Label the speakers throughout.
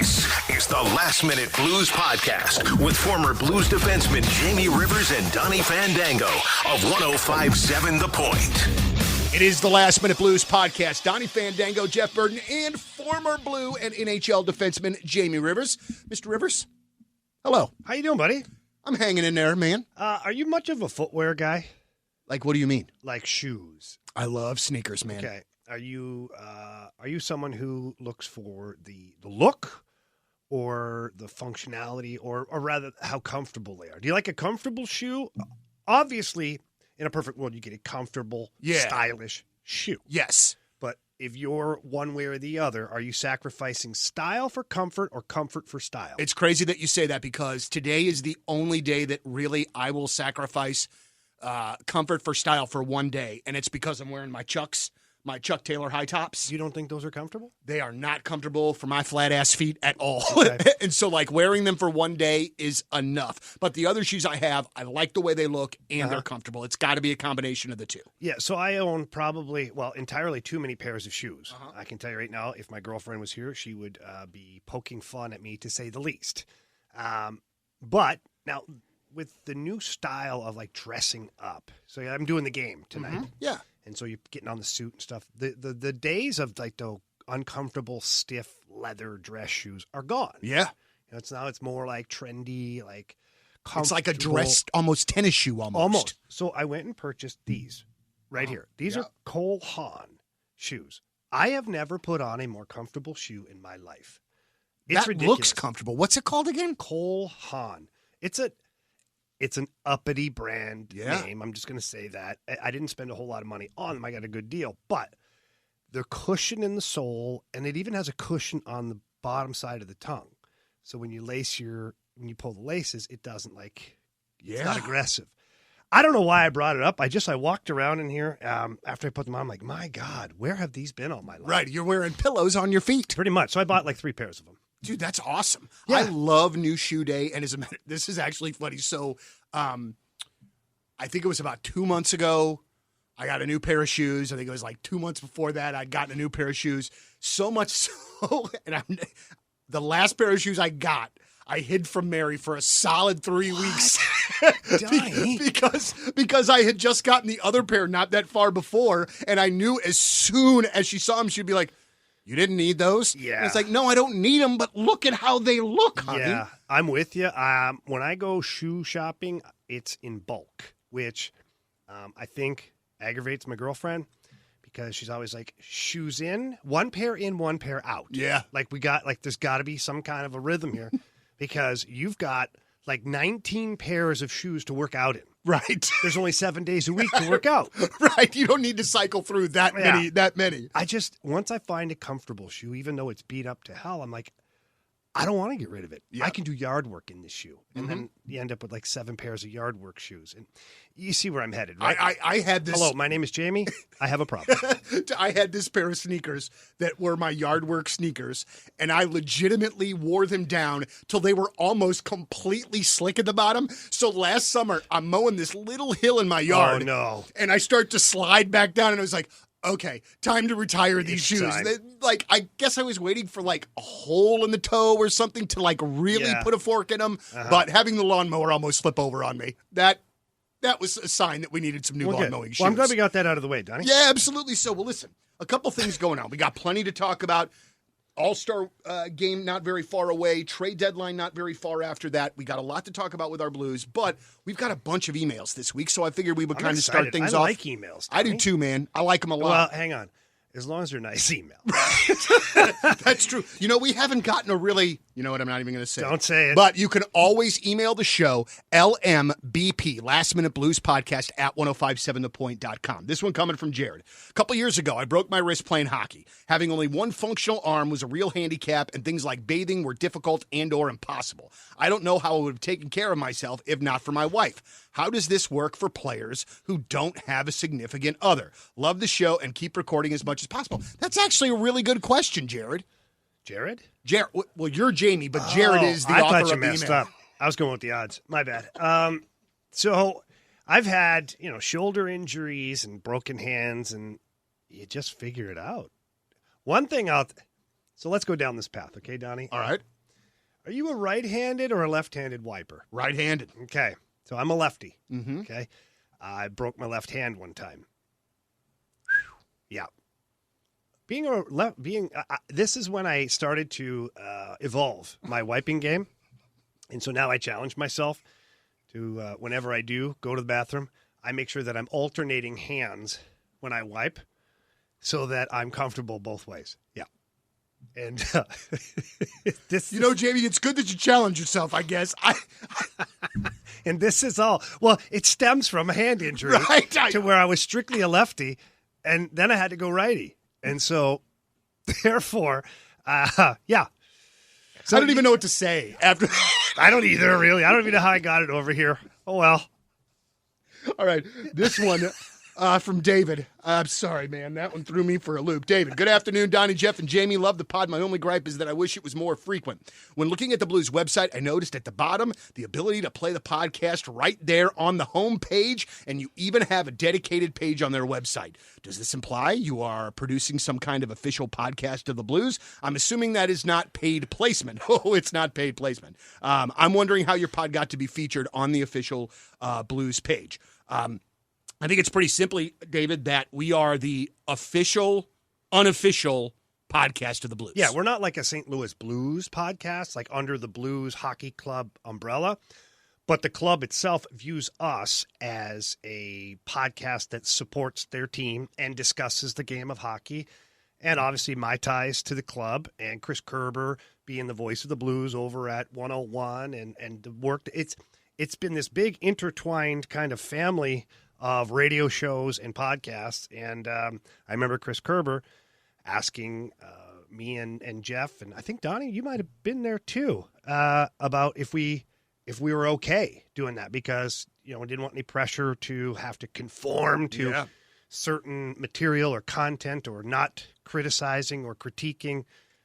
Speaker 1: This is the Last Minute Blues Podcast with former Blues defenseman Jamie Rivers and Donnie Fandango of 105.7 The Point.
Speaker 2: It is the Last Minute Blues Podcast. Donnie Fandango, Jeff Burton, and former Blue and NHL defenseman Jamie Rivers. Mr. Rivers, hello.
Speaker 3: How you doing, buddy?
Speaker 2: I'm hanging in there, man.
Speaker 3: Are you much of a footwear guy?
Speaker 2: Like, what do you mean?
Speaker 3: Like shoes?
Speaker 2: I love sneakers, man.
Speaker 3: Okay. Are you someone who looks for the look or the functionality or rather how comfortable they are? Do you like a comfortable shoe? Obviously, in a perfect world, you get a comfortable, stylish shoe.
Speaker 2: Yes.
Speaker 3: But if you're one way or the other, are you sacrificing style for comfort or comfort for style?
Speaker 2: It's crazy that you say that because today is the only day that really I will sacrifice comfort for style for one day, and it's because I'm wearing my Chucks. My Chuck Taylor high tops.
Speaker 3: You don't think those are comfortable?
Speaker 2: They are not comfortable for my flat ass feet at all.
Speaker 3: Okay.
Speaker 2: And so like wearing them for one day is enough. But the other shoes I have, I like the way they look and they're comfortable. It's got to be a combination of the two.
Speaker 3: Yeah, so I own entirely too many pairs of shoes. I can tell you right now, if my girlfriend was here, she would be poking fun at me to say the least. But now with the new style of like dressing up, so I'm doing the game tonight.
Speaker 2: Mm-hmm. Yeah.
Speaker 3: And so you're getting on the suit and stuff. The days of like the uncomfortable, stiff leather dress shoes are gone.
Speaker 2: Yeah.
Speaker 3: It's more like trendy, like comfortable.
Speaker 2: It's like a dress, almost tennis shoe almost.
Speaker 3: So I went and purchased these right here. These are Cole Haan shoes. I have never put on a more comfortable shoe in my life. It's
Speaker 2: that
Speaker 3: ridiculous.
Speaker 2: Looks comfortable. What's it called again?
Speaker 3: Cole Haan. It's an uppity brand name. I'm just going to say that. I didn't spend a whole lot of money on them. I got a good deal. But the cushion in the sole, and it even has a cushion on the bottom side of the tongue. So when you pull the laces, it doesn't it's not aggressive. I don't know why I brought it up. I walked around in here after I put them on. I'm like, my God, where have these been all my life?
Speaker 2: Right. You're wearing pillows on your feet.
Speaker 3: Pretty much. So I bought like 3 pairs of them.
Speaker 2: Dude, that's awesome.
Speaker 3: Yeah.
Speaker 2: I love New Shoe Day. And as a matter, this is actually funny. So I think it was about 2 months ago, I got a new pair of shoes. I think it was like 2 months before that, I'd gotten a new pair of shoes. So much so, and the last pair of shoes I got, I hid from Mary for a solid 3 weeks. because I had just gotten the other pair not that far before. And I knew as soon as she saw them, she'd be like, "You didn't need those?"
Speaker 3: Yeah.
Speaker 2: And it's like, no, I don't need them, but look at how they look, honey.
Speaker 3: Yeah, I'm with you. When I go shoe shopping, it's in bulk, which I think aggravates my girlfriend because she's always like, shoes in, 1 pair in, 1 pair out.
Speaker 2: Yeah.
Speaker 3: There's got to be some kind of a rhythm here because you've got like 19 pairs of shoes to work out in.
Speaker 2: Right.
Speaker 3: There's only 7 days a week to work out.
Speaker 2: Right. You don't need to cycle through that many.
Speaker 3: Once I find a comfortable shoe, even though it's beat up to hell, I'm like, I don't want to get rid of it. Yeah. I can do yard work in this shoe. And then you end up with like 7 pairs of yard work shoes. And you see where I'm headed, right?
Speaker 2: I had this.
Speaker 3: Hello, my name is Jamie. I have a problem.
Speaker 2: I had this pair of sneakers that were my yard work sneakers, and I legitimately wore them down till they were almost completely slick at the bottom. So last summer, I'm mowing this little hill in my yard.
Speaker 3: Oh, no.
Speaker 2: And I start to slide back down, and I was like, okay, time to retire these shoes. I guess I was waiting for like a hole in the toe or something to like really put a fork in them. But having the lawnmower almost flip over on me, that was a sign that we needed some new lawn mowing shoes.
Speaker 3: Well, I'm glad we got that out of the way, Donnie.
Speaker 2: Yeah, absolutely. So, well, listen, a couple things going on. We got plenty to talk about. All-Star game not very far away. Trade deadline not very far after that. We got a lot to talk about with our Blues, but we've got a bunch of emails this week, so I figured we would kind of start things off.
Speaker 3: I like emails, Donnie.
Speaker 2: I do too, man. I like them a lot.
Speaker 3: Well, hang on. As long as they're nice emails.
Speaker 2: That's true. We haven't gotten a really, you know what, I'm not even going to say.
Speaker 3: Don't say it.
Speaker 2: But you can always email the show, LMBP, Last Minute Blues Podcast at 1057thepoint.com. This one coming from Jared. A couple years ago, I broke my wrist playing hockey. Having only one functional arm was a real handicap, and things like bathing were difficult and or impossible. I don't know how I would have taken care of myself if not for my wife. How does this work for players who don't have a significant other? Love the show and keep recording as much as possible. That's actually a really good question, Jared.
Speaker 3: Jared?
Speaker 2: Well, you're Jamie, but Jared is the author of the email. I thought you messed up.
Speaker 3: I was going with the odds. My bad. So I've had, shoulder injuries and broken hands, and you just figure it out. One thing so let's go down this path, okay, Donnie?
Speaker 2: All right.
Speaker 3: Are you a right-handed or a left-handed wiper?
Speaker 2: Right-handed.
Speaker 3: Okay. So I'm a lefty.
Speaker 2: Mm-hmm.
Speaker 3: Okay. I broke my left hand one time. Yeah. This is when I started to evolve my wiping game. And so now I challenge myself to, whenever I do go to the bathroom, I make sure that I'm alternating hands when I wipe so that I'm comfortable both ways. Yeah. And
Speaker 2: Jamie, it's good that you challenge yourself, I guess.
Speaker 3: And this is all, well, it stems from a hand injury to where I was strictly a lefty, and then I had to go righty. And so, therefore, yeah.
Speaker 2: So I don't even know what to say after.
Speaker 3: I don't either, really. I don't even know how I got it over here. Oh, well.
Speaker 2: All right. This one from David. I'm sorry, man. That one threw me for a loop. David, good afternoon, Donnie, Jeff, and Jamie. Love the pod. My only gripe is that I wish it was more frequent. When looking at the Blues website, I noticed at the bottom the ability to play the podcast right there on the home page, and you even have a dedicated page on their website. Does this imply you are producing some kind of official podcast of the Blues? I'm assuming that is not paid placement. Oh, it's not paid placement. I'm wondering how your pod got to be featured on the official Blues page. I think it's pretty simply, David, that we are the official, unofficial podcast of the Blues.
Speaker 3: Yeah, we're not like a St. Louis Blues podcast, like under the Blues Hockey Club umbrella, but the club itself views us as a podcast that supports their team and discusses the game of hockey. And obviously my ties to the club and Chris Kerber being the voice of the Blues over at 101 and the work. It's been this big intertwined kind of family of radio shows and podcasts. And I remember Chris Kerber asking me and Jeff, and I think Donnie, you might have been there too, about if we were okay doing that, because we didn't want any pressure to have to conform to certain material or content, or not criticizing or critiquing,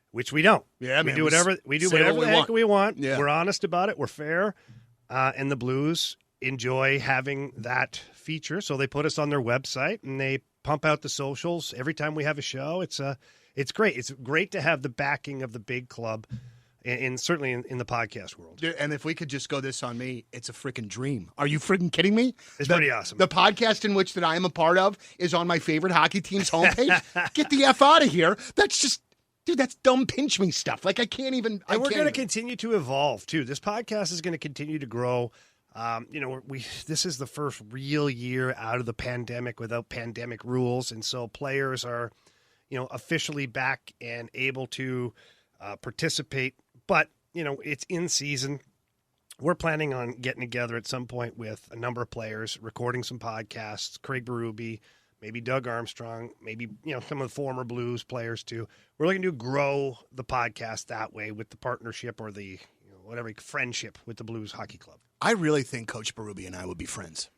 Speaker 3: which we don't.
Speaker 2: Yeah,
Speaker 3: we do whatever the heck we want.
Speaker 2: Yeah.
Speaker 3: We're honest about it. We're fair, and the Blues enjoy having that feature, so they put us on their website and they pump out the socials every time we have a show. It's great. It's great to have the backing of the big club, certainly in the podcast world.
Speaker 2: And if we could just go this on me, it's a freaking dream. Are you freaking kidding me?
Speaker 3: It's pretty awesome.
Speaker 2: The podcast in which that I am a part of is on my favorite hockey team's homepage. Get the F out of here. That's just, dude, that's dumb pinch me stuff. Like, I can't even.
Speaker 3: And we're going to continue to evolve too. This podcast is going to continue to grow. This is the first real year out of the pandemic without pandemic rules, and so players are, officially back and able to participate. But it's in season. We're planning on getting together at some point with a number of players, recording some podcasts. Craig Berube, maybe Doug Armstrong, maybe some of the former Blues players too. We're looking to grow the podcast that way with the partnership or the whatever friendship with the Blues Hockey Club.
Speaker 2: I really think Coach Berube and I would be friends.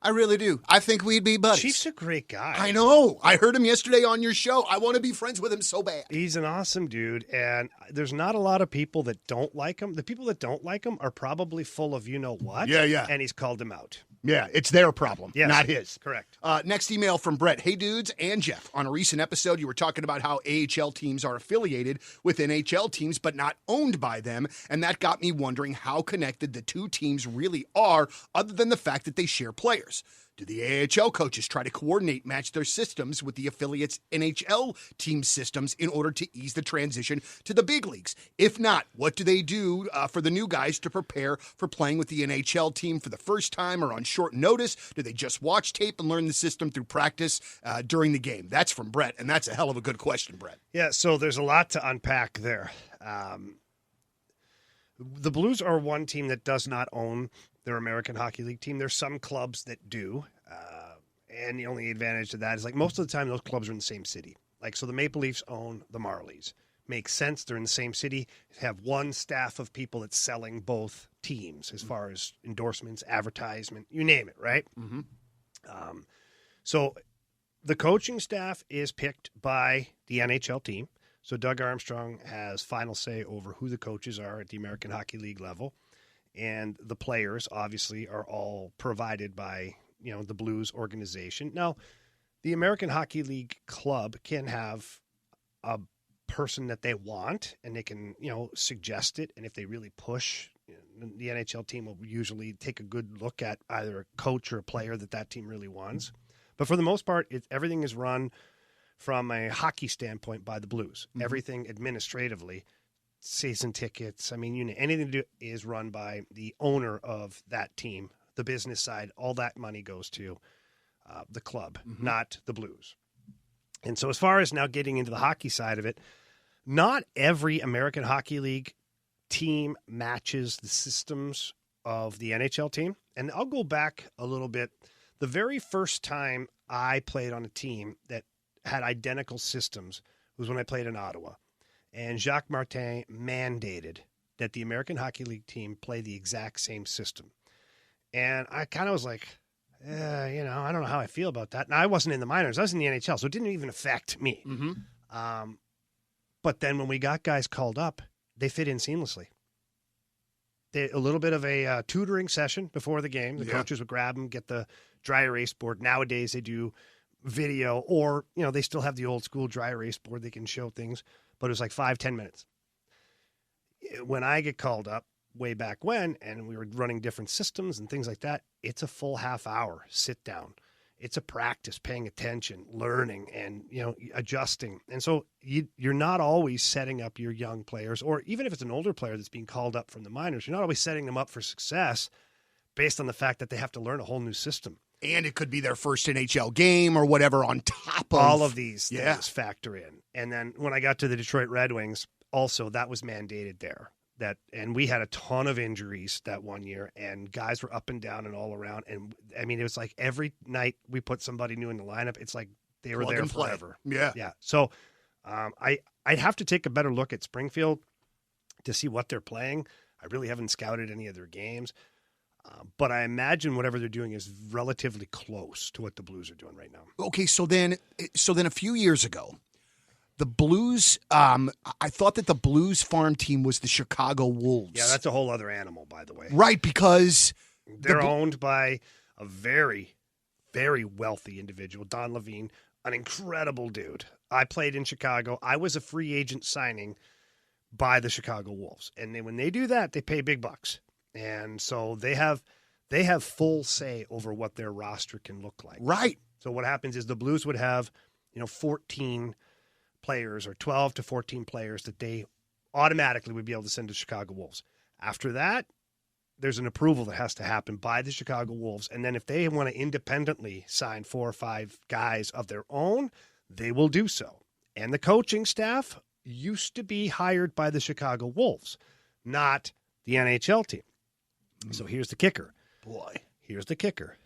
Speaker 2: I really do. I think we'd be buddies.
Speaker 3: Chief's a great guy.
Speaker 2: I know. I heard him yesterday on your show. I want to be friends with him so bad.
Speaker 3: He's an awesome dude, and there's not a lot of people that don't like him. The people that don't like him are probably full of you-know-what.
Speaker 2: Yeah.
Speaker 3: And he's called them out.
Speaker 2: Yeah, it's their problem, not his.
Speaker 3: Correct.
Speaker 2: Next email from Brett. Hey, dudes and Jeff. On a recent episode, you were talking about how AHL teams are affiliated with NHL teams, but not owned by them. And that got me wondering how connected the two teams really are, other than the fact that they share players. Do the AHL coaches try to coordinate, match their systems with the affiliates' NHL team systems in order to ease the transition to the big leagues? If not, what do they do for the new guys to prepare for playing with the NHL team for the first time or on short notice? Do they just watch tape and learn the system through practice during the game? That's from Brett, and that's a hell of a good question, Brett.
Speaker 3: Yeah, so there's a lot to unpack there. The Blues are one team that does not own their American Hockey League team. There's some clubs that do, and the only advantage to that is, like, most of the time those clubs are in the same city. Like, so the Maple Leafs own the Marlies. Makes sense. They're in the same city. Have one staff of people that's selling both teams as far as endorsements, advertisement, you name it, right?
Speaker 2: Mm-hmm.
Speaker 3: So the coaching staff is picked by the NHL team. So Doug Armstrong has final say over who the coaches are at the American Hockey League level. And the players, obviously, are all provided by, the Blues organization. Now, the American Hockey League club can have a person that they want, and they can, suggest it. And if they really push, the NHL team will usually take a good look at either a coach or a player that team really wants. But for the most part, everything is run from a hockey standpoint by the Blues. Mm-hmm. Everything administratively, season tickets, anything to do is run by the owner of that team. The business side, all that money goes to the club, not the Blues. And so as far as now getting into the hockey side of it, not every American Hockey League team matches the systems of the NHL team. And I'll go back a little bit. The very first time I played on a team that had identical systems was when I played in Ottawa. And Jacques Martin mandated that the American Hockey League team play the exact same system. And I kind of was like, I don't know how I feel about that. Now, I wasn't in the minors. I was in the NHL, so it didn't even affect me. Mm-hmm. But then when we got guys called up, they fit in seamlessly. A little bit of a tutoring session before the game. The coaches would grab them, get the dry erase board. Nowadays, they do video, or, they still have the old school dry erase board. They can show things, but it was like 5-10 minutes. When I get called up way back when, and we were running different systems and things like that, it's a full half hour sit down. It's a practice, paying attention, learning, and, adjusting. And so you're not always setting up your young players, or even if it's an older player that's being called up from the minors, you're not always setting them up for success based on the fact that they have to learn a whole new system.
Speaker 2: And it could be their first NHL game or whatever on top of
Speaker 3: all of these things factor in. And then when I got to the Detroit Red Wings, also that was mandated there. And we had a ton of injuries that one year, and guys were up and down and all around. And it was like every night we put somebody new in the lineup, it's like they were there forever.
Speaker 2: Yeah.
Speaker 3: Yeah. So I'd have to take a better look at Springfield to see what they're playing. I really haven't scouted any of their games. But I imagine whatever they're doing is relatively close to what the Blues are doing right now.
Speaker 2: Okay, so then a few years ago, the Blues, I thought that the Blues farm team was the Chicago Wolves.
Speaker 3: Yeah, that's a whole other animal, by the way.
Speaker 2: Right, because
Speaker 3: they're owned by a very, very wealthy individual, Don Levine, an incredible dude. I played in Chicago. I was a free agent signing by the Chicago Wolves. And when they do that, they pay big bucks. And so they have full say over what their roster can look like.
Speaker 2: Right.
Speaker 3: So what happens is the Blues would have, 14 players or 12 to 14 players that they automatically would be able to send to Chicago Wolves. After that, there's an approval that has to happen by the Chicago Wolves. And then if they want to independently sign 4 or 5 guys of their own, they will do so. And the coaching staff used to be hired by the Chicago Wolves, not the NHL team. So here's the kicker. Here's the kicker.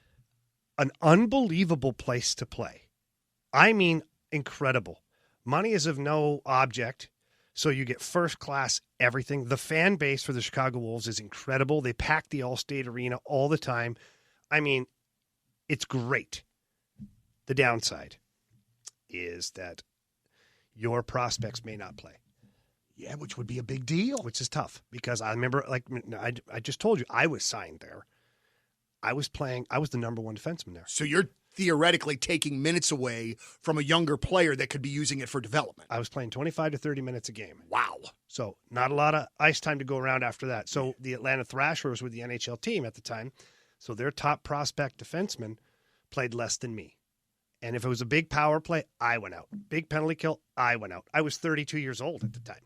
Speaker 3: An unbelievable place to play. I mean, incredible. Money is of no object, so you get first-class everything. The fan base for the Chicago Wolves is incredible. They pack the Allstate Arena all the time. I mean, it's great. The downside is that your prospects may not play.
Speaker 2: Yeah, which would be a big deal.
Speaker 3: Which is tough because I remember, I just told you, I was signed there. I was the number one defenseman there.
Speaker 2: So you're theoretically taking minutes away from a younger player that could be using it for development.
Speaker 3: I was playing 25 to 30 minutes a game.
Speaker 2: Wow.
Speaker 3: So not a lot of ice time to go around after that. So the Atlanta Thrashers were the NHL team at the time. So their top prospect defenseman played less than me. And if it was a big power play, I went out. Big penalty kill, I went out. I was 32 years old at the time.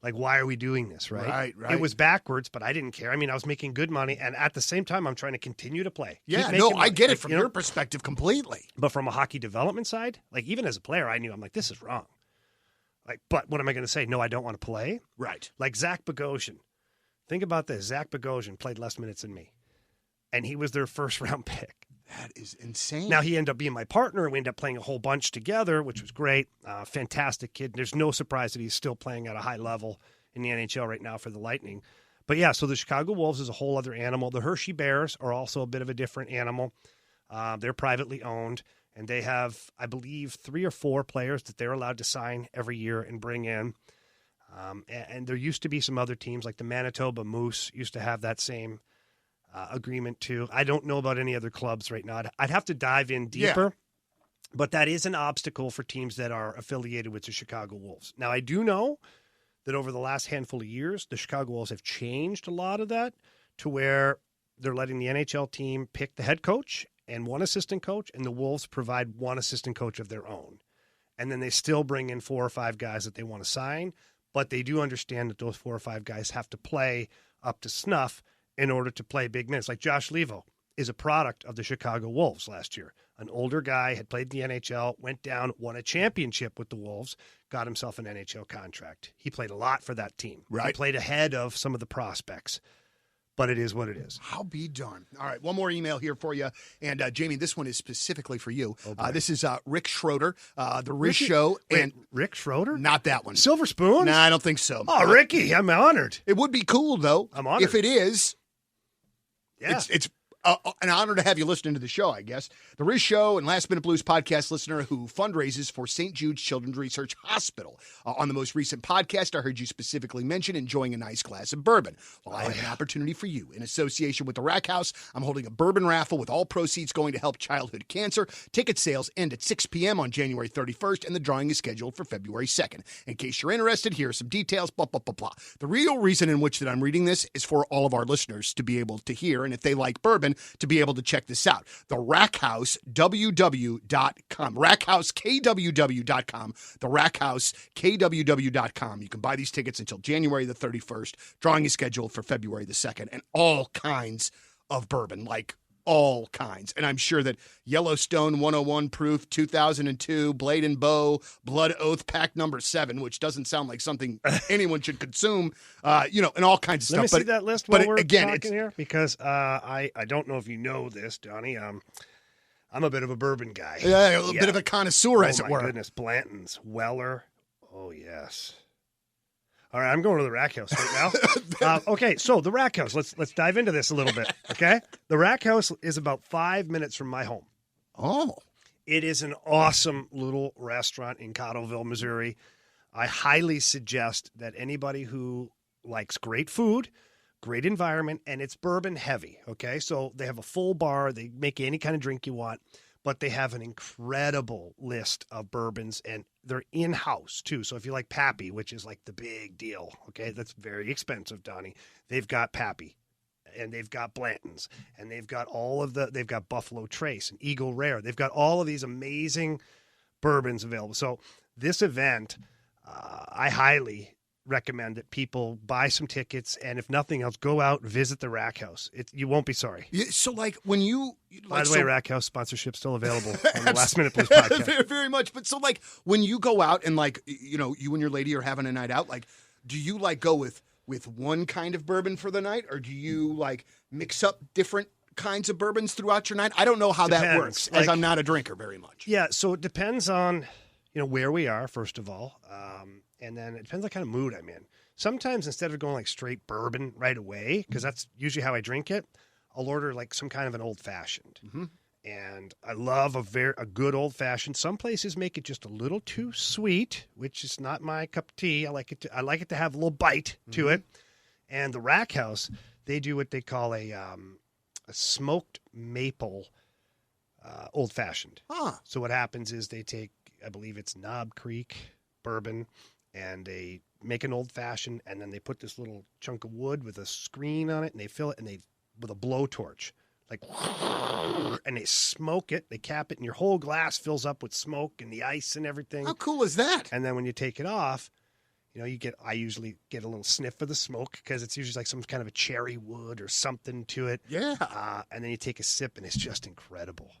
Speaker 3: Like, why are we doing this, right?
Speaker 2: Right.
Speaker 3: It was backwards, but I didn't care. I mean, I was making good money, and at the same time, I'm trying to continue to play.
Speaker 2: Yeah, no, I get it from your perspective completely.
Speaker 3: But from a hockey development side, like, even as a player, I knew, I'm like, this is wrong. Like, but what am I going to say? No, I don't want to play?
Speaker 2: Right.
Speaker 3: Like Zach Bogosian. Think about this. Zach Bogosian played less minutes than me, and he was their first-round pick.
Speaker 2: That is insane.
Speaker 3: Now, he ended up being my partner. We ended up playing a whole bunch together, which was great. Fantastic kid. There's no surprise that he's still playing at a high level in the NHL right now for the Lightning. But, yeah, so the Chicago Wolves is a whole other animal. The Hershey Bears are also a bit of a different animal. They're privately owned, and they have, I believe, 3 or 4 players that they're allowed to sign every year and bring in. And there used to be some other teams, like the Manitoba Moose used to have that same agreement too. I don't know about any other clubs right now. I'd have to dive in deeper. But that is an obstacle for teams that are affiliated with the Chicago Wolves. Now, I do know that over the last handful of years, the Chicago Wolves have changed a lot of that to where they're letting the NHL team pick the head coach and one assistant coach, and the Wolves provide one assistant coach of their own. And then they still bring in 4 or 5 guys that they want to sign, but they do understand that those 4 or 5 guys have to play up to snuff in order to play big minutes. Like Josh Levo is a product of the Chicago Wolves last year. An older guy, had played in the NHL, went down, won a championship with the Wolves, got himself an NHL contract. He played a lot for that team.
Speaker 2: Right.
Speaker 3: He played ahead of some of the prospects. But it is what it is.
Speaker 2: I'll be darned. All right, one more email here for you. And, Jamie, this one is specifically for you.
Speaker 3: Oh,
Speaker 2: this is Rick Schroeder, The Riz Show.
Speaker 3: Wait, Rick Schroeder?
Speaker 2: Not that one.
Speaker 3: Silver Spoons?
Speaker 2: No, I don't think so.
Speaker 3: Oh, Ricky, I'm honored.
Speaker 2: It would be cool, though.
Speaker 3: I'm honored.
Speaker 2: If it is,
Speaker 3: Yeah.
Speaker 2: it's an honor to have you listening to the show, I guess. The Riz Show and Last Minute Blues podcast listener who fundraises for St. Jude's Children's Research Hospital. On the most recent podcast, I heard you specifically mention enjoying a nice glass of bourbon. Well, I have an opportunity for you. In association with the Rack House, I'm holding a bourbon raffle with all proceeds going to help childhood cancer. Ticket sales end at 6 p.m. on January 31st, and the drawing is scheduled for February 2nd. In case you're interested, here are some details, blah, blah, blah, blah. The real reason in which that I'm reading this is for all of our listeners to be able to hear, and if they like bourbon, to be able to check this out. The Rack House, www.com. RackHouseKWW.com. The Rack House, KWW.com. You can buy these tickets until January the 31st. Drawing is scheduled for February the 2nd. And all kinds of bourbon, like all kinds. And I'm sure that Yellowstone 101 Proof 2002, Blade and Bow, Blood Oath Pack number 7, which doesn't sound like something anyone should consume, and all kinds of
Speaker 3: Let
Speaker 2: stuff.
Speaker 3: me see that list
Speaker 2: but
Speaker 3: while we're
Speaker 2: again,
Speaker 3: talking here, because I don't know if you know this, Donnie. I'm a bit of a bourbon guy.
Speaker 2: Yeah, a bit of a connoisseur, as it were.
Speaker 3: Oh, my goodness. Blanton's, Weller. Oh, yes. All right, I'm going to the Rack House right now. Okay, so the Rack House. Let's dive into this a little bit, okay? The Rack House is about 5 minutes from my home.
Speaker 2: Oh.
Speaker 3: It is an awesome little restaurant in Cottleville, Missouri. I highly suggest that anybody who likes great food, great environment, and it's bourbon heavy, okay? So they have a full bar. They make any kind of drink you want, but they have an incredible list of bourbons, and they're in-house, too. So if you like Pappy, which is like the big deal, okay? That's very expensive, Donnie. They've got Pappy, and they've got Blanton's, and they've got they've got Buffalo Trace and Eagle Rare. They've got all of these amazing bourbons available. So this event, I highly recommend that people buy some tickets, and if nothing else, go out and visit the Rack House. You won't be sorry.
Speaker 2: Yeah, so, like, when you...
Speaker 3: By the way, Rack House sponsorship still available on the Last Minute Blues podcast.
Speaker 2: very, very much. But so, like, when you go out and, like, you and your lady are having a night out, like, do you, like, go with one kind of bourbon for the night, or do you, like, mix up different kinds of bourbons throughout your night? I don't know how that works, as I'm not a drinker very much.
Speaker 3: Yeah, so it depends on, where we are, first of all. And then it depends on the kind of mood I'm in. Sometimes instead of going like straight bourbon right away, because that's usually how I drink it, I'll order like some kind of an old-fashioned. Mm-hmm. And I love a good old-fashioned. Some places make it just a little too sweet, which is not my cup of tea. I like it to have a little bite to it. And the Rack House, they do what they call a smoked maple old-fashioned.
Speaker 2: Huh.
Speaker 3: So what happens is they take, I believe it's Knob Creek bourbon, and they make an old-fashioned, and then they put this little chunk of wood with a screen on it, and they fill it, and with a blowtorch, like, and they smoke it, they cap it, and your whole glass fills up with smoke and the ice and everything.
Speaker 2: How cool is that?
Speaker 3: And then when you take it off, I usually get a little sniff of the smoke, because it's usually like some kind of a cherry wood or something to it.
Speaker 2: Yeah.
Speaker 3: And then you take a sip, and it's just incredible.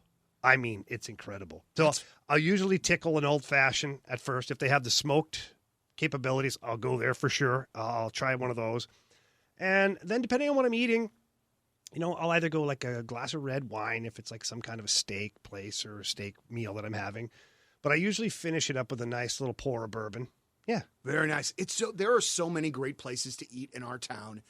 Speaker 3: I mean, it's incredible. So I'll usually tickle an old-fashioned at first. If they have the smoked capabilities, I'll go there for sure. I'll try one of those. And then depending on what I'm eating, I'll either go like a glass of red wine if it's like some kind of a steak place or a steak meal that I'm having. But I usually finish it up with a nice little pour of bourbon. Yeah.
Speaker 2: Very nice. There are so many great places to eat in our town.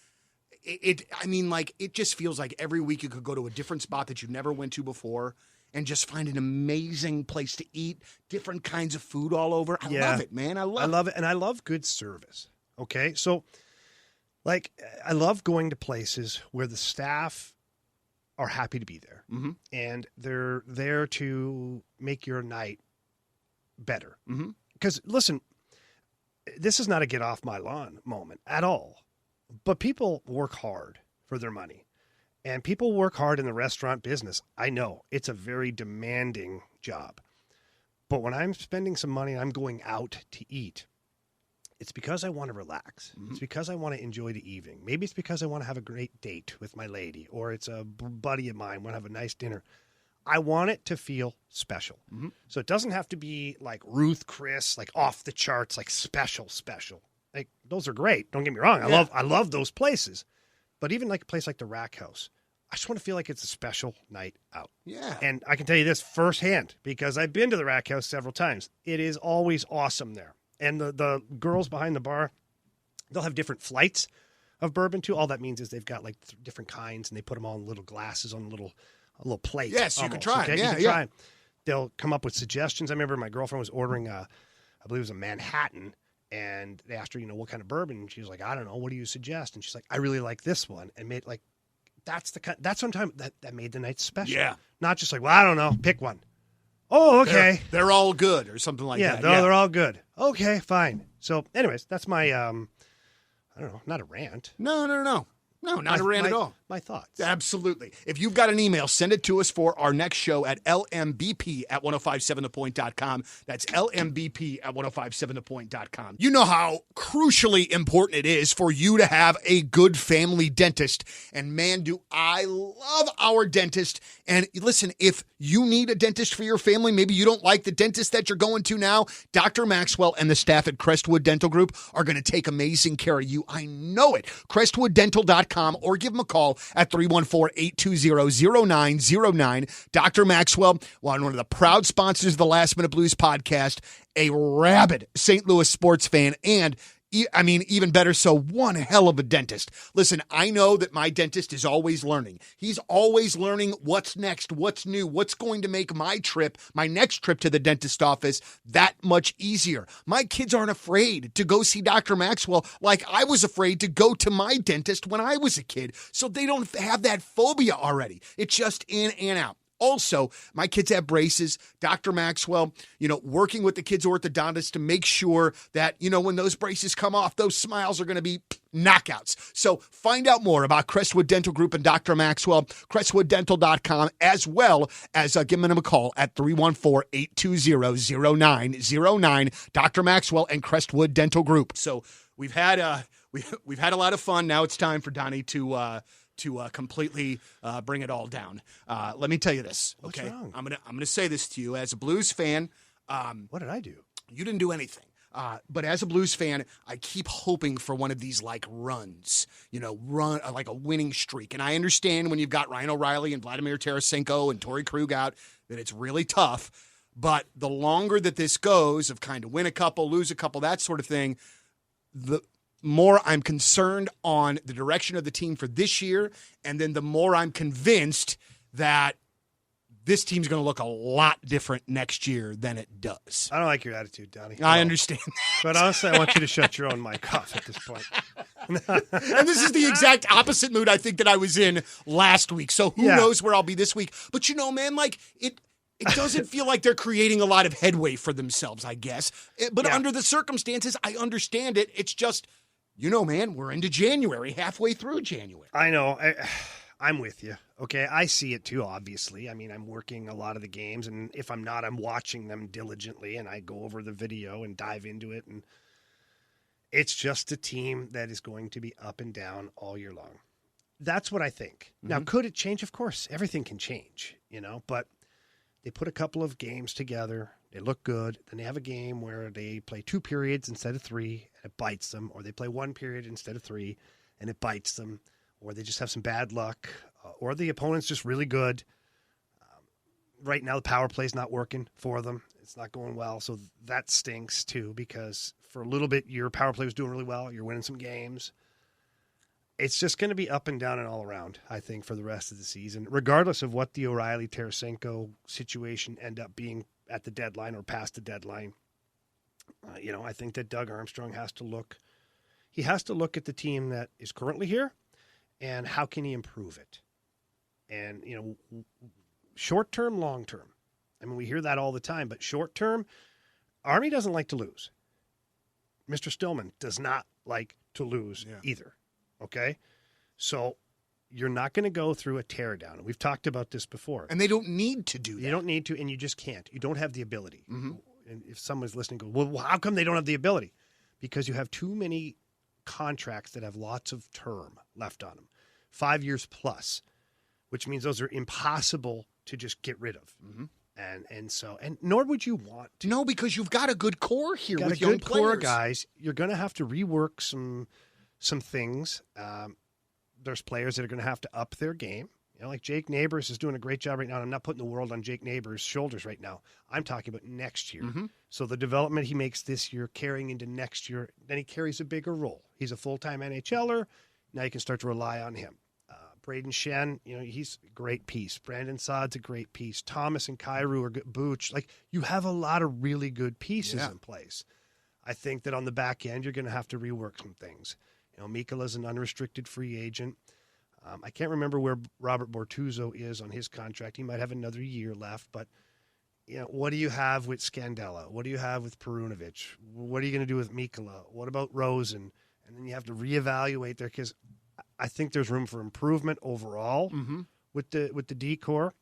Speaker 2: It just feels like every week you could go to a different spot that you never went to before and just find an amazing place to eat, different kinds of food all over. I love it, man. I love it.
Speaker 3: And I love good service. Okay. So, like, I love going to places where the staff are happy to be there.
Speaker 2: Mm-hmm.
Speaker 3: And they're there to make your night better. Because, listen, this is not a get off my lawn moment at all. But people work hard for their money. And people work hard in the restaurant business. I know it's a very demanding job. But when I'm spending some money and I'm going out to eat, it's because I want to relax. It's because I want to enjoy the evening. Maybe it's because I want to have a great date with my lady, or it's a buddy of mine, want to have a nice dinner. I want it to feel special. So it doesn't have to be like Ruth Chris, like off the charts, like special. Like those are great. Don't get me wrong. I love those places. But even like a place like the Rack House, I just want to feel like it's a special night out.
Speaker 2: Yeah.
Speaker 3: And I can tell you this firsthand because I've been to the Rack House several times. It is always awesome there. And the girls behind the bar, they'll have different flights of bourbon too. All that means is they've got like different kinds and they put them all in little glasses on a little plate.
Speaker 2: Yes, you can try
Speaker 3: okay?
Speaker 2: them. Yeah,
Speaker 3: you can try them. They'll come up with suggestions. I remember my girlfriend was ordering I believe it was a Manhattan. And they asked her, what kind of bourbon? And she was like, I don't know. What do you suggest? And she's like, I really like this one. And made like, that's sometimes that made the night special.
Speaker 2: Yeah. Not
Speaker 3: just like, well, I don't know. Pick one. Oh, okay.
Speaker 2: They're all good or something like that.
Speaker 3: Yeah, they're all good. Okay, fine. So anyways, that's my, I don't know, not a rant.
Speaker 2: No, not a rant at all.
Speaker 3: My thoughts.
Speaker 2: Absolutely. If you've got an email, send it to us for our next show at lmbp@1057thepoint.com. That's lmbp@1057thepoint.com. You know how crucially important it is for you to have a good family dentist. And man, do I love our dentist. And listen, if you need a dentist for your family, maybe you don't like the dentist that you're going to now, Dr. Maxwell and the staff at Crestwood Dental Group are going to take amazing care of you. I know it. CrestwoodDental.com or give them a call at 314-820-0909. Dr. Maxwell, one of the proud sponsors of the Last Minute Blues podcast, a rabid St. Louis sports fan, and even better so, one hell of a dentist. Listen, I know that my dentist is always learning. He's always learning what's next, what's new, what's going to make my next trip to the dentist office that much easier. My kids aren't afraid to go see Dr. Maxwell like I was afraid to go to my dentist when I was a kid. So they don't have that phobia already. It's just in and out. Also, my kids have braces. Dr. Maxwell, working with the kids' orthodontist to make sure that, when those braces come off, those smiles are going to be knockouts. So find out more about Crestwood Dental Group and Dr. Maxwell, crestwooddental.com, as well as give them a call at 314-820-0909. Dr. Maxwell and Crestwood Dental Group. So we've had a lot of fun. Now it's time for Donnie to completely bring it all down. Let me tell you this, okay?
Speaker 3: What's wrong?
Speaker 2: I'm gonna say this to you as a Blues fan.
Speaker 3: What did I do?
Speaker 2: You didn't do anything. But as a Blues fan, I keep hoping for one of these runs, like a winning streak. And I understand when you've got Ryan O'Reilly and Vladimir Tarasenko and Torrey Krug out that it's really tough. But the longer that this goes, of kind of win a couple, lose a couple, that sort of thing, the more I'm concerned on the direction of the team for this year, and then the more I'm convinced that this team's going to look a lot different next year than it does.
Speaker 3: I don't like your attitude, Donnie.
Speaker 2: I understand that.
Speaker 3: But honestly, I want you to shut your own mic off at this point.
Speaker 2: And this is the exact opposite mood I think that I was in last week. So who knows where I'll be this week. But man, it doesn't feel like they're creating a lot of headway for themselves, I guess. But under the circumstances, I understand it. It's just, man, we're into January, halfway through January.
Speaker 3: I know. I'm with you. Okay, I see it too, obviously. I mean, I'm working a lot of the games, and if I'm not, I'm watching them diligently, and I go over the video and dive into it, and it's just a team that is going to be up and down all year long. That's what I think. Mm-hmm. Now, could it change? Of course, everything can change, but they put a couple of games together. They look good. Then they have a game where they play 2 periods instead of 3, and it bites them, or they play 1 period instead of 3, and it bites them, or they just have some bad luck, or the opponent's just really good. Right now, the power play's not working for them. It's not going well, so that stinks too, because for a little bit, your power play was doing really well. You're winning some games. It's just going to be up and down and all around, I think, for the rest of the season, regardless of what the O'Reilly-Tarasenko situation end up being at the deadline or past the deadline. I think that Doug Armstrong has to look at the team that is currently here and how can he improve it. And, short term, long term. I mean, we hear that all the time, but short term, Army doesn't like to lose. Mr. Stillman does not like to lose either. Okay? So you're not going to go through a teardown. We've talked about this before.
Speaker 2: And they don't need to do that.
Speaker 3: You don't need to, and you just can't. You don't have the ability. And if someone's listening, go, well, how come they don't have the ability? Because you have too many contracts that have lots of term left on them, 5 years plus, which means those are impossible to just get rid of. And nor would you want to.
Speaker 2: No, because you've got a good core here with
Speaker 3: a
Speaker 2: young
Speaker 3: good core of
Speaker 2: players.
Speaker 3: guys. You're going to have to rework some things. There's players that are going to have to up their game. Like Jake Neighbors is doing a great job right now. I'm not putting the world on Jake Neighbors' shoulders right now. I'm talking about next year. So the development he makes this year carrying into next year, then he carries a bigger role. He's a full-time NHLer. Now you can start to rely on him. Braden Shen, he's a great piece. Brandon Saad's a great piece. Thomas and Kyrou are good. Booch. You have a lot of really good pieces in place. I think that on the back end, you're going to have to rework some things. Mikola's an unrestricted free agent. I can't remember where Robert Bortuzzo is on his contract. He might have another year left, but what do you have with Scandella? What do you have with Perunovic? What are you going to do with Mikola? What about Rosen? And then you have to reevaluate there because I think there's room for improvement overall with the D-core.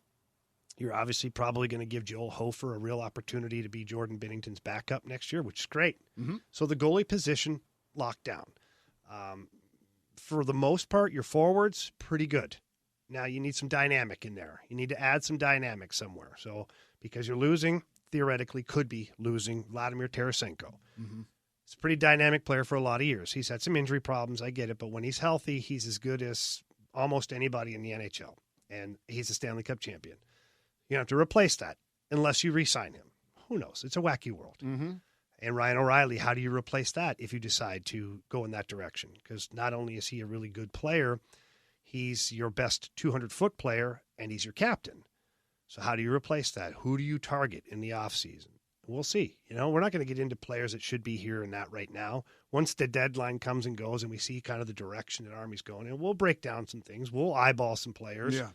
Speaker 3: You're obviously probably going to give Joel Hofer a real opportunity to be Jordan Binnington's backup next year, which is great. So the goalie position locked down. For the most part, your forwards, pretty good. Now you need some dynamic in there. You need to add some dynamic somewhere. So because you're losing, theoretically could be losing Vladimir Tarasenko. He's a pretty dynamic player for a lot of years. He's had some injury problems, I get it, but when he's healthy, he's as good as almost anybody in the NHL. And he's a Stanley Cup champion. You have to replace that unless you re-sign him. Who knows? It's a wacky world. And Ryan O'Reilly, how do you replace that if you decide to go in that direction? Because not only is he a really good player, he's your best 200-foot player, and he's your captain. So how do you replace that? Who do you target in the offseason? We'll see. We're not going to get into players that should be here and that right now. Once the deadline comes and goes and we see kind of the direction that Army's going in, we'll break down some things. We'll eyeball some players.
Speaker 2: Yeah.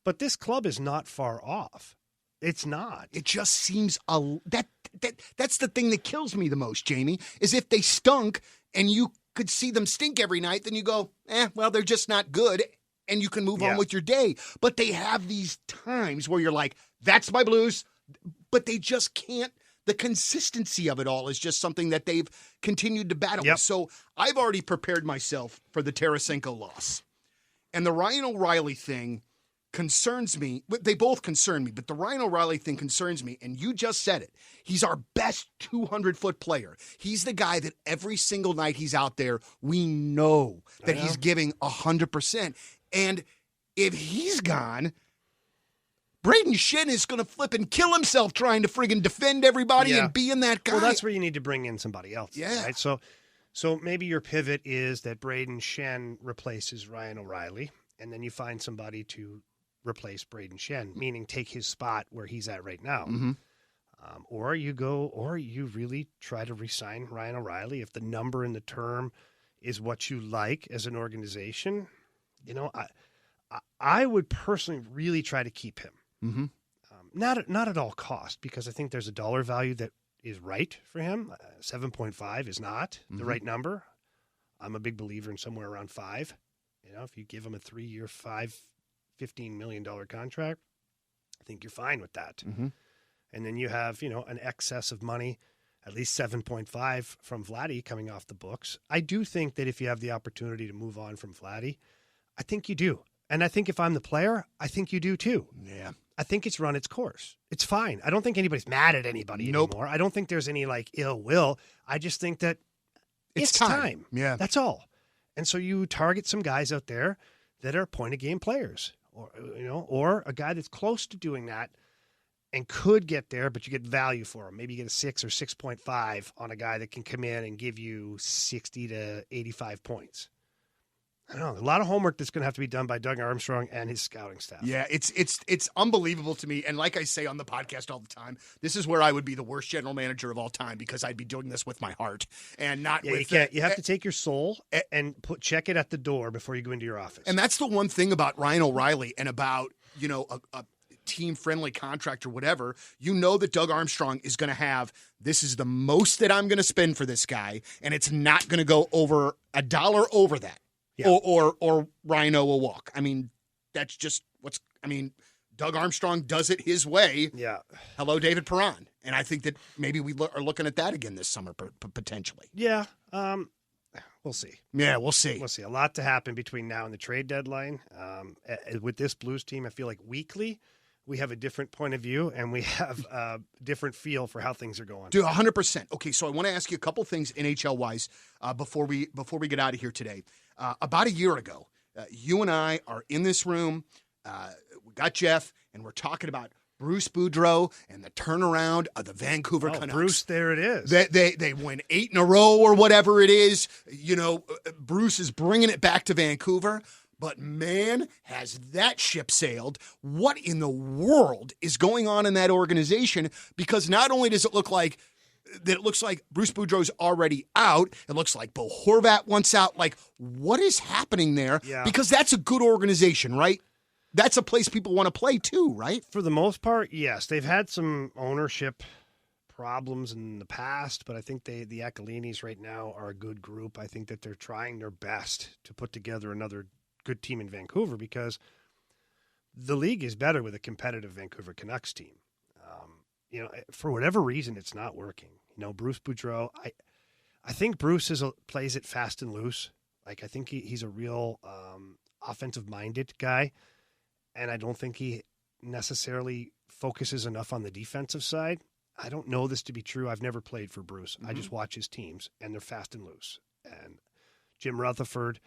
Speaker 3: But this club is not far off. It's not.
Speaker 2: It just seems that's the thing that kills me the most, Jamie, is if they stunk and you could see them stink every night, then you go, well, they're just not good, and you can move on with your day. But they have these times where you're like, that's my Blues, but they just can't. The consistency of it all is just something that they've continued to battle with. So I've already prepared myself for the Tarasenko loss. And the Ryan O'Reilly thing concerns me. They both concern me, but the Ryan O'Reilly thing concerns me, and you just said it. He's our best 200-foot player. He's the guy that every single night he's out there, we know that he's giving 100%. And if he's gone, Braden Shen is going to flip and kill himself trying to friggin' defend everybody and being that guy.
Speaker 3: Well, that's where you need to bring in somebody else.
Speaker 2: Yeah.
Speaker 3: Right? So maybe your pivot is that Braden Shen replaces Ryan O'Reilly, and then you find somebody to replace Braden Shen, meaning take his spot where he's at right now. Or you really try to re-sign Ryan O'Reilly if the number and the term is what you like as an organization. I would personally really try to keep him. Not at all cost, because I think there's a dollar value that is right for him. 7.5 is not the right number. I'm a big believer in somewhere around 5. If you give him a 3-year, $15 million contract, I think you're fine with that. And then you have, an excess of money, at least 7.5 from Vladdy coming off the books. I do think that if you have the opportunity to move on from Vladdy, I think you do. And I think if I'm the player, I think you do too.
Speaker 2: Yeah.
Speaker 3: I think it's run its course. It's fine. I don't think anybody's mad at anybody anymore. I don't think there's any ill will. I just think that it's time.
Speaker 2: Yeah.
Speaker 3: That's all. And so you target some guys out there that are point-of-game players, or a guy that's close to doing that and could get there, but you get value for him. Maybe you get a 6 or 6.5 on a guy that can come in and give you 60 to 85 points. I don't know, a lot of homework that's going to have to be done by Doug Armstrong and his scouting staff.
Speaker 2: Yeah, it's unbelievable to me. And like I say on the podcast all the time, this is where I would be the worst general manager of all time because I'd be doing this with my heart and not with.
Speaker 3: You can't. You have to take your soul and check it at the door before you go into your office.
Speaker 2: And that's the one thing about Ryan O'Reilly and about a team-friendly contract or whatever. You know that Doug Armstrong is going to have. This is the most that I'm going to spend for this guy, and it's not going to go over $1 over that. Yeah. Or Rhino will walk. I mean, that's just Doug Armstrong does it his way.
Speaker 3: Yeah.
Speaker 2: Hello, David Perron. And I think that maybe we are looking at that again this summer, potentially.
Speaker 3: Yeah. We'll see.
Speaker 2: Yeah, we'll see.
Speaker 3: We'll see. A lot to happen between now and the trade deadline. With this Blues team, I feel like weekly we have a different point of view and we have a different feel for how things are going.
Speaker 2: Dude, 100%. Okay, so I want to ask you a couple things NHL-wise before we get out of here today. About a year ago, you and I are in this room. We got Jeff, and we're talking about Bruce Boudreau and the turnaround of the Vancouver Canucks.
Speaker 3: Bruce, there it is.
Speaker 2: They win 8 in a row or whatever it is. Bruce is bringing it back to Vancouver. But man, has that ship sailed. What in the world is going on in that organization? Because not only does it look like Bruce Boudreau's already out, it looks like Bo Horvat wants out. Like, what is happening there?
Speaker 3: Yeah.
Speaker 2: Because that's a good organization, right? That's a place people want to play too, right?
Speaker 3: For the most part, yes. They've had some ownership problems in the past, but I think the Aquilinis right now are a good group. I think that they're trying their best to put together another good team in Vancouver because the league is better with a competitive Vancouver Canucks team. For whatever reason, it's not working. Bruce Boudreau, I think Bruce plays it fast and loose. Like, I think he's a real offensive-minded guy, and I don't think he necessarily focuses enough on the defensive side. I don't know this to be true. I've never played for Bruce. Mm-hmm. I just watch his teams, and they're fast and loose. And Jim Rutherford,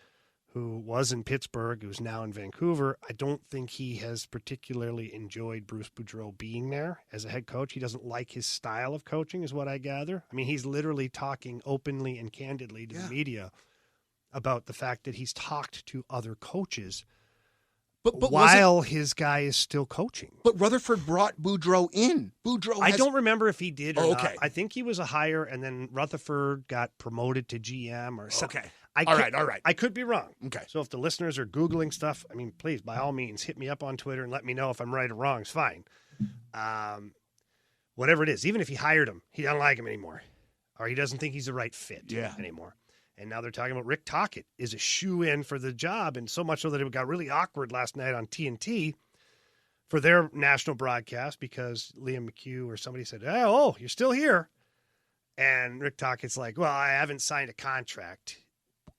Speaker 3: who was in Pittsburgh, who's now in Vancouver, I don't think he has particularly enjoyed Bruce Boudreau being there as a head coach. He doesn't like his style of coaching, is what I gather. I mean, he's literally talking openly and candidly to the media about the fact that he's talked to other coaches but while his guy is still coaching.
Speaker 2: But Rutherford brought Boudreau in.
Speaker 3: I don't remember if he did or
Speaker 2: okay.
Speaker 3: not. I think he was a hire, and then Rutherford got promoted to GM or something.
Speaker 2: Okay. All right.
Speaker 3: I could be wrong.
Speaker 2: Okay.
Speaker 3: So if the listeners are Googling stuff, I mean, please, by all means, hit me up on Twitter and let me know if I'm right or wrong. It's fine. Whatever it is, even if he hired him, he doesn't like him anymore, or he doesn't think he's the right fit anymore. And now they're talking about Rick Tocchet is a shoe-in for the job, and so much so that it got really awkward last night on TNT for their national broadcast because Liam McHugh or somebody said, oh, you're still here. And Rick Tocchet's like, well, I haven't signed a contract.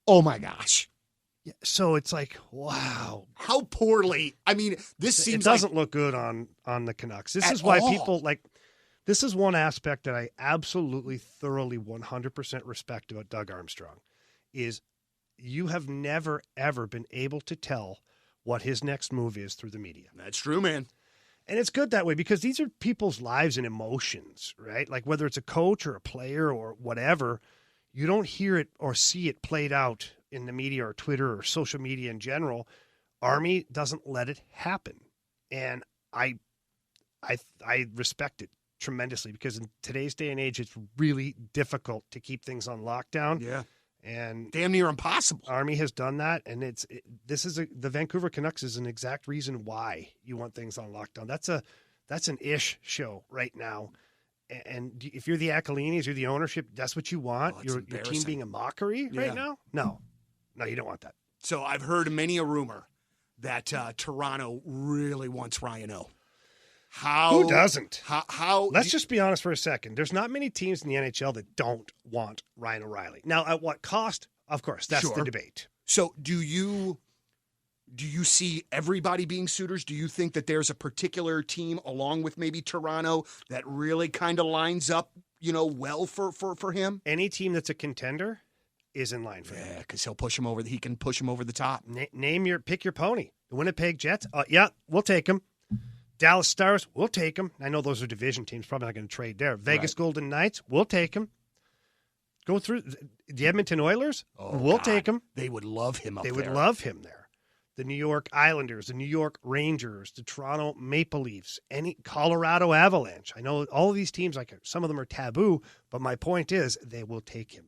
Speaker 2: Oh, my gosh.
Speaker 3: Yeah, so it's like, wow.
Speaker 2: How poorly. I mean, this seems
Speaker 3: it doesn't look good on the Canucks. This is why people like – this is one aspect that I absolutely, thoroughly, 100% respect about Doug Armstrong is you have never, ever been able to tell what his next move is through the media.
Speaker 2: That's true, man.
Speaker 3: And it's good that way because these are people's lives and emotions, right? Like whether it's a coach or a player or whatever – you don't hear it or see it played out in the media or Twitter or social media in general. Army doesn't let it happen. And I respect it tremendously because in today's day and age, it's really difficult to keep things on lockdown.
Speaker 2: Yeah.
Speaker 3: And
Speaker 2: damn near impossible.
Speaker 3: Army has done that. And the Vancouver Canucks is an exact reason why you want things on lockdown. That's an ish show right now. And if you're the Aquilinis, you're the ownership, that's what you want? Your team being a mockery right now? No, you don't want that.
Speaker 2: So I've heard many a rumor that Toronto really wants Ryan O.
Speaker 3: Who doesn't?
Speaker 2: How?
Speaker 3: Let's just be honest for a second. There's not many teams in the NHL that don't want Ryan O'Reilly. Now, at what cost? Of course, that's the debate.
Speaker 2: So do you see everybody being suitors? Do you think that there's a particular team along with maybe Toronto that really kind of lines up, well for him?
Speaker 3: Any team that's a contender is in line for him.
Speaker 2: Yeah, because he can push him over the top.
Speaker 3: Pick your pony. The Winnipeg Jets? Yeah, we'll take him. Dallas Stars? We'll take him. I know those are division teams. Probably not going to trade there. Vegas Golden Knights? We'll take him. Go through the Edmonton Oilers.
Speaker 2: Oh,
Speaker 3: we'll
Speaker 2: God.
Speaker 3: take him.
Speaker 2: They would love him up
Speaker 3: They
Speaker 2: there.
Speaker 3: would love him there. The New York Islanders, the New York Rangers, the Toronto Maple Leafs, any Colorado Avalanche. I know all of these teams, like some of them are taboo, but my point is they will take him.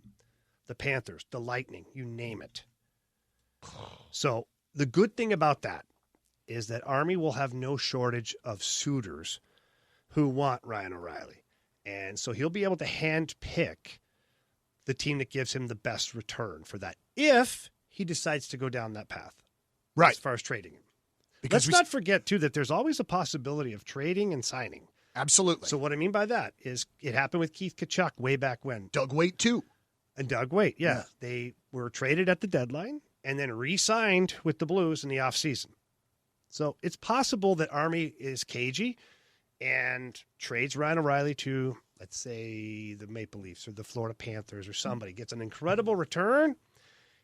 Speaker 3: The Panthers, the Lightning, you name it. So the good thing about that is that Army will have no shortage of suitors who want Ryan O'Reilly. And so he'll be able to hand pick the team that gives him the best return for that if he decides to go down that path.
Speaker 2: Right.
Speaker 3: As far as trading him.
Speaker 2: Because
Speaker 3: Let's not forget, too, that there's always a possibility of trading and signing.
Speaker 2: Absolutely.
Speaker 3: So what I mean by that is it happened with Keith Tkachuk way back when.
Speaker 2: Doug Waite, too.
Speaker 3: And Doug Waite, yeah. They were traded at the deadline and then re-signed with the Blues in the offseason. So it's possible that Army is cagey and trades Ryan O'Reilly to, let's say, the Maple Leafs or the Florida Panthers or somebody, gets an incredible return.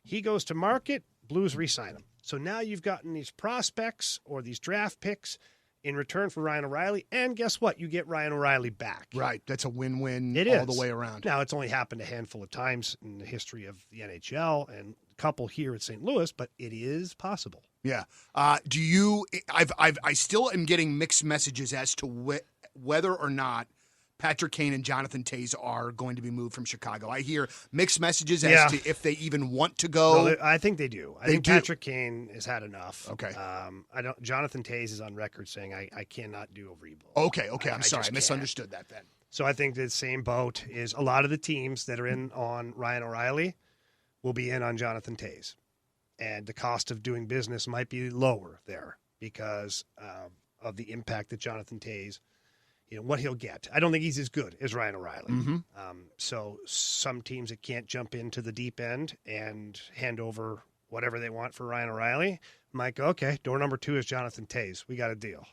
Speaker 3: He goes to market, Blues re-sign him. So now you've gotten these prospects or these draft picks in return for Ryan O'Reilly, and guess what? You get Ryan O'Reilly back.
Speaker 2: Right. That's a win-win
Speaker 3: It
Speaker 2: all
Speaker 3: is.
Speaker 2: the way around.
Speaker 3: Now, it's only happened a handful of times in the history of the NHL and a couple here at St. Louis, but it is possible.
Speaker 2: Yeah. Do you? I still am getting mixed messages as to whether or not Patrick Kane and Jonathan Toews are going to be moved from Chicago. I hear mixed messages as to if they even want to go.
Speaker 3: No, I think they do. I think Patrick Kane has had enough.
Speaker 2: Okay.
Speaker 3: Jonathan Toews is on record saying I cannot do a rebuild.
Speaker 2: Okay. I'm sorry. I misunderstood that then.
Speaker 3: So I think the same boat is a lot of the teams that are in on Ryan O'Reilly will be in on Jonathan Toews. And the cost of doing business might be lower there because of the impact that Jonathan Toews, what he'll get. I don't think he's as good as Ryan O'Reilly.
Speaker 2: Mm-hmm.
Speaker 3: So some teams that can't jump into the deep end and hand over whatever they want for Ryan O'Reilly might go, okay, door number 2 is Jonathan Toews. We got a deal.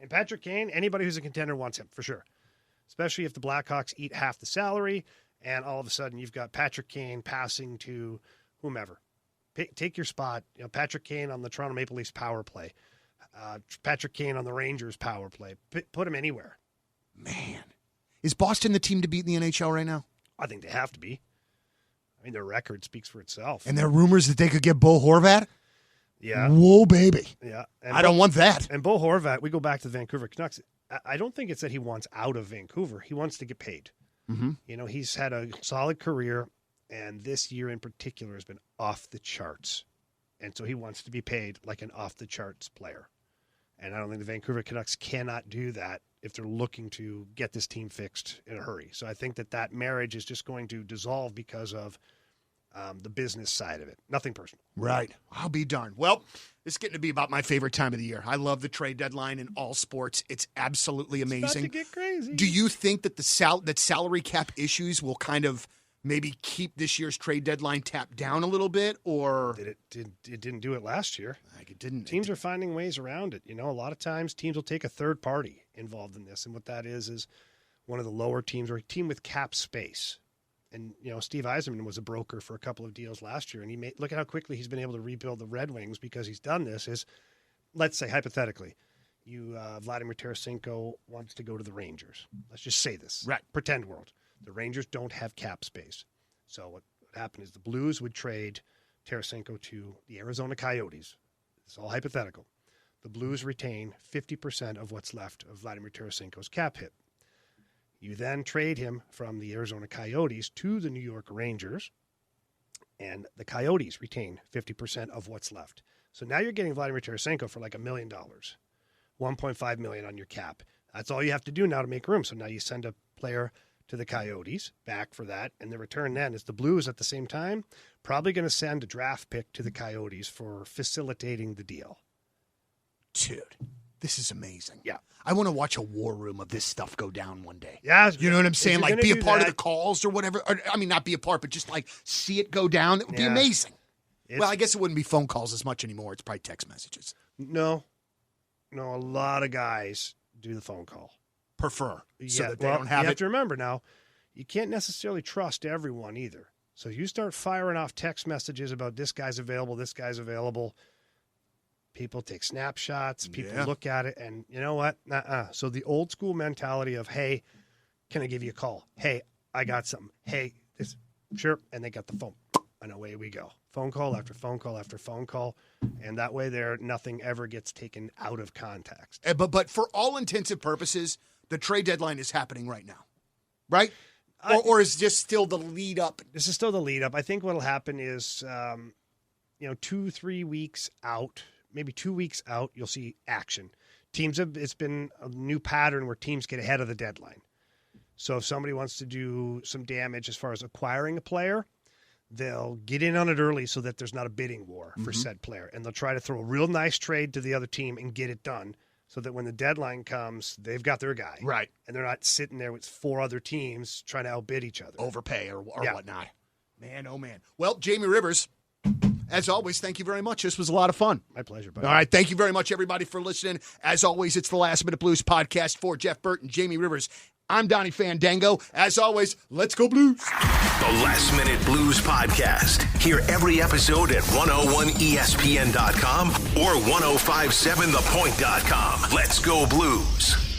Speaker 3: And Patrick Kane, anybody who's a contender wants him for sure, especially if the Blackhawks eat half the salary and all of a sudden you've got Patrick Kane passing to whomever. Take your spot. Patrick Kane on the Toronto Maple Leafs power play. Patrick Kane on the Rangers power play. Put him anywhere.
Speaker 2: Man. Is Boston the team to beat in the NHL right now?
Speaker 3: I think they have to be. I mean, their record speaks for itself.
Speaker 2: And there are rumors that they could get Bo Horvat?
Speaker 3: Yeah.
Speaker 2: Whoa, baby.
Speaker 3: Yeah.
Speaker 2: I don't want that.
Speaker 3: And Bo Horvat, we go back to the Vancouver Canucks. I don't think it's that he wants out of Vancouver. He wants to get paid.
Speaker 2: Mm-hmm.
Speaker 3: He's had a solid career, and this year in particular has been off the charts. And so he wants to be paid like an off-the-charts player. And I don't think the Vancouver Canucks cannot do that if they're looking to get this team fixed in a hurry. So I think that marriage is just going to dissolve because of the business side of it. Nothing personal.
Speaker 2: Right. I'll be darned. Well, it's getting to be about my favorite time of the year. I love the trade deadline in all sports. It's absolutely amazing.
Speaker 3: It's about to get crazy.
Speaker 2: Do you think that that salary cap issues will kind of maybe keep this year's trade deadline tapped down a little bit, or
Speaker 3: it didn't do it last year?
Speaker 2: Like it didn't.
Speaker 3: Teams are finding ways around it. A lot of times teams will take a third party involved in this, and what that is one of the lower teams or a team with cap space. And Steve Yzerman was a broker for a couple of deals last year, and look at how quickly he's been able to rebuild the Red Wings because he's done this. Let's say hypothetically, Vladimir Tarasenko wants to go to the Rangers. Let's just say this,
Speaker 2: right?
Speaker 3: Pretend world. The Rangers don't have cap space. So what would happen is the Blues would trade Tarasenko to the Arizona Coyotes. It's all hypothetical. The Blues retain 50% of what's left of Vladimir Tarasenko's cap hit. You then trade him from the Arizona Coyotes to the New York Rangers, and the Coyotes retain 50% of what's left. So now you're getting Vladimir Tarasenko for like $1 million, $1.5 million on your cap. That's all you have to do now to make room. So now you send a player to the Coyotes back for that, and the return then is the Blues at the same time probably going to send a draft pick to the Coyotes for facilitating the deal.
Speaker 2: Dude, this is amazing.
Speaker 3: Yeah.
Speaker 2: I want to watch a war room of this stuff go down one day.
Speaker 3: Yeah.
Speaker 2: You know what I'm saying? Like be a part of the
Speaker 3: that,
Speaker 2: calls or whatever. Or, I mean, not be a part, but just like see it go down. It would be amazing. Well, I guess it wouldn't be phone calls as much anymore. It's probably text messages.
Speaker 3: No, a lot of guys do the phone call.
Speaker 2: Prefer. So that
Speaker 3: they
Speaker 2: don't have
Speaker 3: you
Speaker 2: it.
Speaker 3: have to remember now, you can't necessarily trust everyone either. So you start firing off text messages about this guy's available. People take snapshots. People look at it, and you know what? So the old school mentality of, hey, can I give you a call? Hey, I got something. Hey, this, sure. And they got the phone. And away we go. Phone call after phone call after phone call. And that way nothing ever gets taken out of context.
Speaker 2: But for all intents and purposes, the trade deadline is happening right now, right? Or is just still the lead up?
Speaker 3: This is still the lead up. I think what will happen is, 2-3 weeks out, maybe 2 weeks out, you'll see action. It's been a new pattern where teams get ahead of the deadline. So if somebody wants to do some damage as far as acquiring a player, they'll get in on it early so that there's not a bidding war for said player. And they'll try to throw a real nice trade to the other team and get it done so that when the deadline comes, they've got their guy.
Speaker 2: Right.
Speaker 3: And they're not sitting there with 4 other teams trying to outbid each other.
Speaker 2: Overpay or whatnot. Man, oh, man. Well, Jamie Rivers, as always, thank you very much. This was a lot of fun.
Speaker 3: My pleasure, buddy.
Speaker 2: All right. Thank you very much, everybody, for listening. As always, it's the Last Minute Blues podcast for Jeff Burton, Jamie Rivers. I'm Donnie Fandango. As always, let's go Blues.
Speaker 1: The Last Minute Blues podcast. Hear every episode at 101ESPN.com or 1057thepoint.com. Let's go Blues.